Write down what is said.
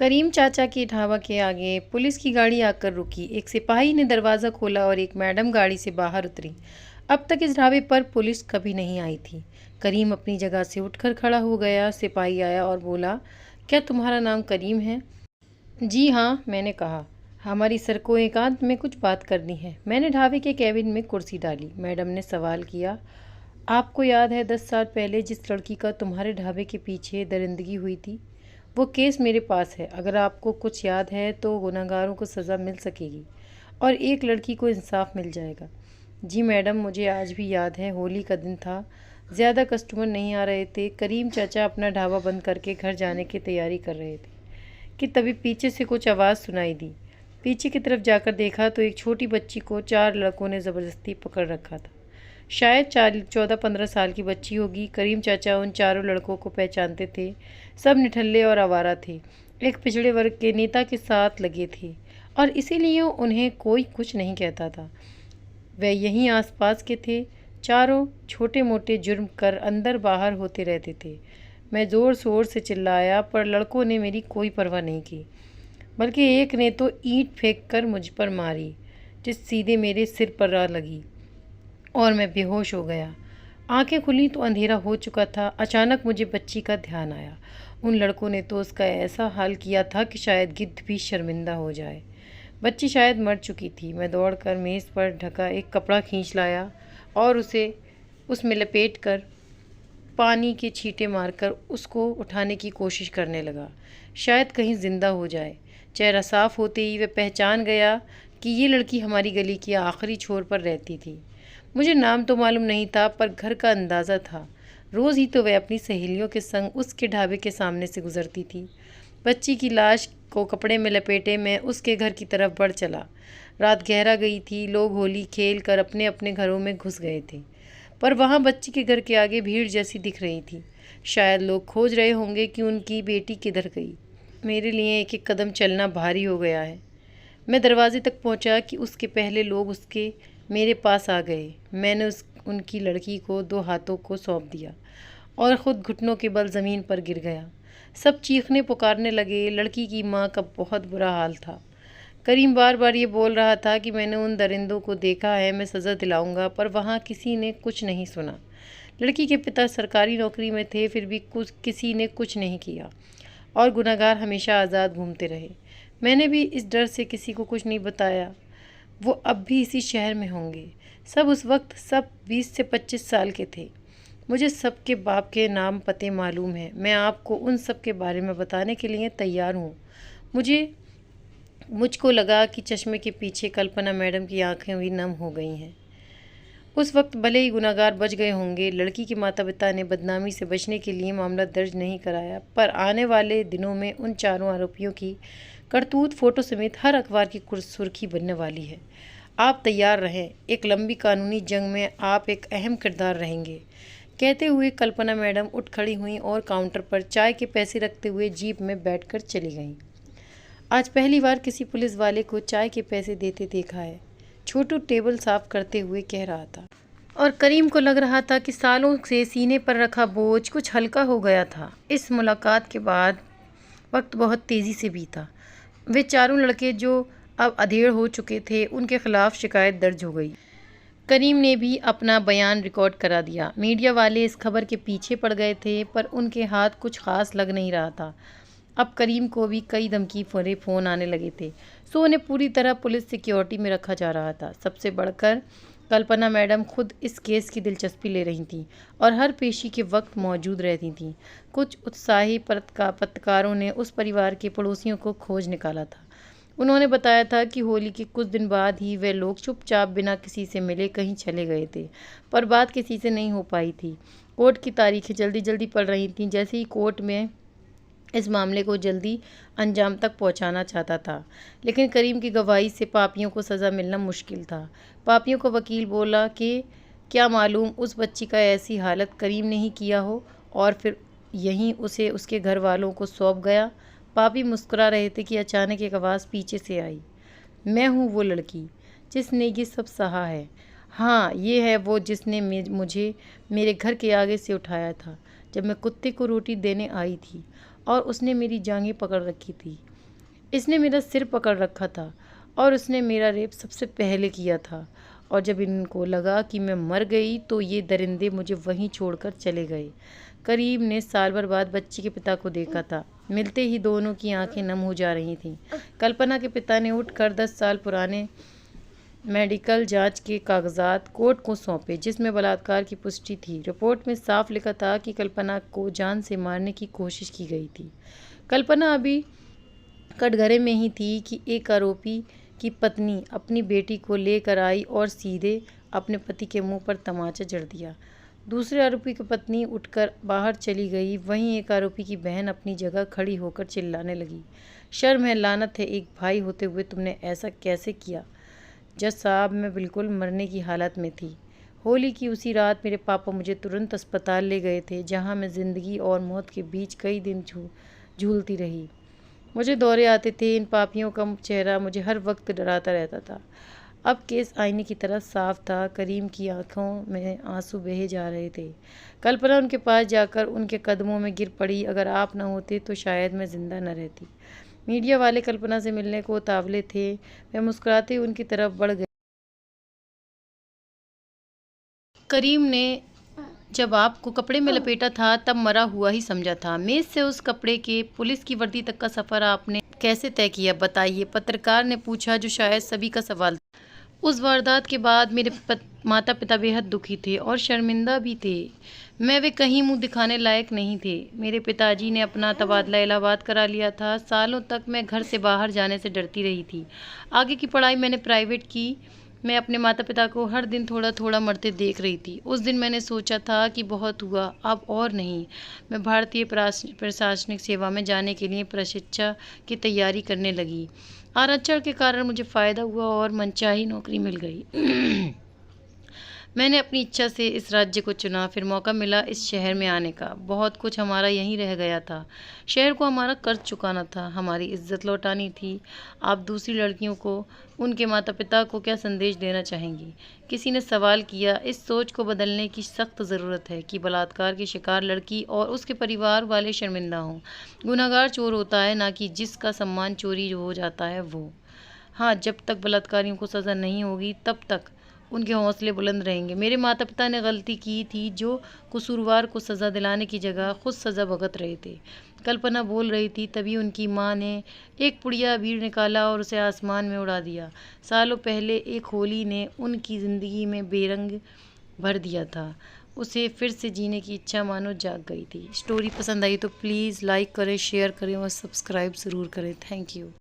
करीम चाचा के ढाबा के आगे पुलिस की गाड़ी आकर रुकी। एक सिपाही ने दरवाज़ा खोला और एक मैडम गाड़ी से बाहर उतरी। अब तक इस ढाबे पर पुलिस कभी नहीं आई थी। करीम अपनी जगह से उठकर खड़ा हो गया। सिपाही आया और बोला, क्या तुम्हारा नाम करीम है? जी हाँ, मैंने कहा। हमारी सर को एकांत में कुछ बात करनी है। मैंने ढाबे के कैबिन में कुर्सी डाली। मैडम ने सवाल किया, आपको याद है 10 साल पहले जिस लड़की का तुम्हारे ढाबे के पीछे दरिंदगी हुई थी? वो केस मेरे पास है। अगर आपको कुछ याद है तो गुनहगारों को सज़ा मिल सकेगी और एक लड़की को इंसाफ मिल जाएगा। जी मैडम, मुझे आज भी याद है। होली का दिन था। ज़्यादा कस्टमर नहीं आ रहे थे। करीम चाचा अपना ढाबा बंद करके घर जाने की तैयारी कर रहे थे कि तभी पीछे से कुछ आवाज़ सुनाई दी। पीछे की तरफ जाकर देखा तो एक छोटी बच्ची को 4 लड़कों ने ज़बरदस्ती पकड़ रखा था। शायद 14-15 साल की बच्ची होगी। करीम चाचा उन चारों लड़कों को पहचानते थे। सब निठल्ले और आवारा थे, एक पिछड़े वर्ग के नेता के साथ लगे थे और इसीलिए उन्हें कोई कुछ नहीं कहता था। वे यहीं आसपास के थे। चारों छोटे मोटे जुर्म कर अंदर बाहर होते रहते थे। मैं ज़ोर शोर से चिल्लाया पर लड़कों ने मेरी कोई परवाह नहीं की, बल्कि एक ने तो ईंट फेंक कर मुझ पर मारी, जिस सीधे मेरे सिर पर आ लगी और मैं बेहोश हो गया। आंखें खुली तो अंधेरा हो चुका था। अचानक मुझे बच्ची का ध्यान आया। उन लड़कों ने तो उसका ऐसा हाल किया था कि शायद गिद्ध भी शर्मिंदा हो जाए। बच्ची शायद मर चुकी थी। मैं दौड़कर मेज़ पर ढका एक कपड़ा खींच लाया और उसे उसमें लपेट कर पानी के छींटे मारकर उसको उठाने की कोशिश करने लगा, शायद कहीं जिंदा हो जाए। चेहरा साफ होते ही वह पहचान गया कि ये लड़की हमारी गली की आखिरी छोर पर रहती थी। मुझे नाम तो मालूम नहीं था पर घर का अंदाज़ा था। रोज़ ही तो वह अपनी सहेलियों के संग उसके ढाबे के सामने से गुजरती थी। बच्ची की लाश को कपड़े में लपेटे मैं उसके घर की तरफ बढ़ चला। रात गहरा गई थी। लोग होली खेल कर अपने अपने घरों में घुस गए थे, पर वहाँ बच्ची के घर के आगे भीड़ जैसी दिख रही थी। शायद लोग खोज रहे होंगे कि उनकी बेटी किधर गई। मेरे लिए एक एक कदम चलना भारी हो गया है। मैं दरवाजे तक पहुंचा कि उसके पहले लोग उसके मेरे पास आ गए। मैंने उनकी लड़की को 2 हाथों को सौंप दिया और ख़ुद घुटनों के बल ज़मीन पर गिर गया। सब चीखने पुकारने लगे। लड़की की माँ का बहुत बुरा हाल था। करीम बार बार ये बोल रहा था कि मैंने उन दरिंदों को देखा है, मैं सज़ा दिलाऊंगा, पर वहाँ किसी ने कुछ नहीं सुना। लड़की के पिता सरकारी नौकरी में थे, फिर भी किसी ने कुछ नहीं किया और गुनहगार हमेशा आज़ाद घूमते रहे। मैंने भी इस डर से किसी को कुछ नहीं बताया। वो अब भी इसी शहर में होंगे। सब उस वक्त सब 20 से 25 साल के थे। मुझे सबके बाप के नाम पते मालूम है। मैं आपको उन सब के बारे में बताने के लिए तैयार हूँ। मुझको लगा कि चश्मे के पीछे कल्पना मैडम की आंखें भी नम हो गई हैं। उस वक्त भले ही गुनहगार बच गए होंगे। लड़की के माता पिता ने बदनामी से बचने के लिए मामला दर्ज नहीं कराया, पर आने वाले दिनों में उन चारों आरोपियों की करतूत फ़ोटो समेत हर अखबार की सुर्खी बनने वाली है। आप तैयार रहें। एक लंबी कानूनी जंग में आप एक अहम किरदार रहेंगे। कहते हुए कल्पना मैडम उठ खड़ी हुई और काउंटर पर चाय के पैसे रखते हुए जीप में बैठकर चली गईं। आज पहली बार किसी पुलिस वाले को चाय के पैसे देते देखा है, छोटू टेबल साफ करते हुए कह रहा था। और करीम को लग रहा था कि सालों से सीने पर रखा बोझ कुछ हल्का हो गया था। इस मुलाकात के बाद वक्त बहुत तेज़ी से बीता। वे चारों लड़के जो अब अधेड़ हो चुके थे, उनके खिलाफ शिकायत दर्ज हो गई। करीम ने भी अपना बयान रिकॉर्ड करा दिया। मीडिया वाले इस खबर के पीछे पड़ गए थे, पर उनके हाथ कुछ खास लग नहीं रहा था। अब करीम को भी कई धमकी भरे फ़ोन आने लगे थे, सो उन्हें पूरी तरह पुलिस सिक्योरिटी में रखा जा रहा था। सबसे बढ़कर कल्पना मैडम खुद इस केस की दिलचस्पी ले रही थीं और हर पेशी के वक्त मौजूद रहती थीं। कुछ उत्साही पत्रकारों ने उस परिवार के पड़ोसियों को खोज निकाला था। उन्होंने बताया था कि होली के कुछ दिन बाद ही वे लोग चुपचाप बिना किसी से मिले कहीं चले गए थे, पर बात किसी से नहीं हो पाई थी। कोर्ट की तारीखें जल्दी जल्दी पड़ रही थीं, जैसे ही कोर्ट में इस मामले को जल्दी अंजाम तक पहुंचाना चाहता था। लेकिन करीम की गवाही से पापियों को सज़ा मिलना मुश्किल था। पापियों को वकील बोला कि क्या मालूम उस बच्ची का ऐसी हालत करीम ने ही किया हो और फिर यहीं उसे उसके घर वालों को सौंप गया। पापी मुस्कुरा रहे थे कि अचानक एक आवाज़ पीछे से आई, मैं हूँ वो लड़की जिसने ये सब सहा है। हाँ, ये है वो जिसने मुझे मेरे घर के आगे से उठाया था जब मैं कुत्ते को रोटी देने आई थी और उसने मेरी जांघें पकड़ रखी थी। इसने मेरा सिर पकड़ रखा था और उसने मेरा रेप सबसे पहले किया था। और जब इनको लगा कि मैं मर गई तो ये दरिंदे मुझे वहीं छोड़कर चले गए। करीम ने साल भर बाद बच्ची के पिता को देखा था। मिलते ही दोनों की आंखें नम हो जा रही थीं। कल्पना के पिता ने उठकर 10 साल पुराने मेडिकल जांच के कागजात कोर्ट को सौंपे, जिसमें बलात्कार की पुष्टि थी। रिपोर्ट में साफ लिखा था कि कल्पना को जान से मारने की कोशिश की गई थी। कल्पना अभी कटघरे में ही थी कि एक आरोपी की पत्नी अपनी बेटी को लेकर आई और सीधे अपने पति के मुंह पर तमाचा जड़ दिया। दूसरे आरोपी की पत्नी उठकर बाहर चली गई। वहीं एक आरोपी की बहन अपनी जगह खड़ी होकर चिल्लाने लगी, शर्म है, लानत है, एक भाई होते हुए तुमने ऐसा कैसे किया। जज साहब, मैं बिल्कुल मरने की हालत में थी। होली की उसी रात मेरे पापा मुझे तुरंत अस्पताल ले गए थे, जहां मैं ज़िंदगी और मौत के बीच कई दिन झूलती रही। मुझे दौरे आते थे। इन पापियों का चेहरा मुझे हर वक्त डराता रहता था। अब केस आईने की तरह साफ था। करीम की आंखों में आंसू बहे जा रहे थे। कल्पना उनके पास जाकर उनके कदमों में गिर पड़ी। अगर आप न होते तो शायद मैं जिंदा न रहती। मीडिया वाले कल्पना से मिलने को उतावले थे। मैं मुस्कुराते उनकी तरफ बढ़ गई। करीम ने जब आपको कपड़े में लपेटा था तब मरा हुआ ही समझा था। मेज से उस कपड़े के पुलिस की वर्दी तक का सफ़र आपने कैसे तय किया, बताइए, पत्रकार ने पूछा, जो शायद सभी का सवाल था। उस वारदात के बाद मेरे माता पिता बेहद दुखी थे और शर्मिंदा भी थे। वे कहीं मुंह दिखाने लायक नहीं थे। मेरे पिताजी ने अपना तबादला इलाहाबाद करा लिया था। सालों तक मैं घर से बाहर जाने से डरती रही थी। आगे की पढ़ाई मैंने प्राइवेट की। मैं अपने माता पिता को हर दिन थोड़ा थोड़ा मरते देख रही थी। उस दिन मैंने सोचा था कि बहुत हुआ, अब और नहीं। मैं भारतीय प्रशासनिक सेवा में जाने के लिए प्रशिक्षा की तैयारी करने लगी। आरक्षण के कारण मुझे फ़ायदा हुआ और मनचाही नौकरी मिल गई। मैंने अपनी इच्छा से इस राज्य को चुना। फिर मौका मिला इस शहर में आने का। बहुत कुछ हमारा यहीं रह गया था। शहर को हमारा कर्ज चुकाना था, हमारी इज्जत लौटानी थी। आप दूसरी लड़कियों को, उनके माता पिता को क्या संदेश देना चाहेंगी? किसी ने सवाल किया। इस सोच को बदलने की सख्त ज़रूरत है कि बलात्कार की शिकार लड़की और उसके परिवार वाले शर्मिंदा हों। गुनहगार चोर होता है, ना कि जिसका सम्मान चोरी हो जाता है वो। हाँ, जब तक बलात्कारियों को सज़ा नहीं होगी तब तक उनके हौसले बुलंद रहेंगे। मेरे माता पिता ने गलती की थी जो कसूरवार को सज़ा दिलाने की जगह खुद सज़ा भुगत रहे थे। कल्पना बोल रही थी, तभी उनकी माँ ने एक पुड़िया अबीर निकाला और उसे आसमान में उड़ा दिया। सालों पहले एक होली ने उनकी ज़िंदगी में बेरंग भर दिया था। उसे फिर से जीने की इच्छा मानो जाग गई थी। स्टोरी पसंद आई तो प्लीज़ लाइक करें, शेयर करें और सब्सक्राइब ज़रूर करें। Thank you.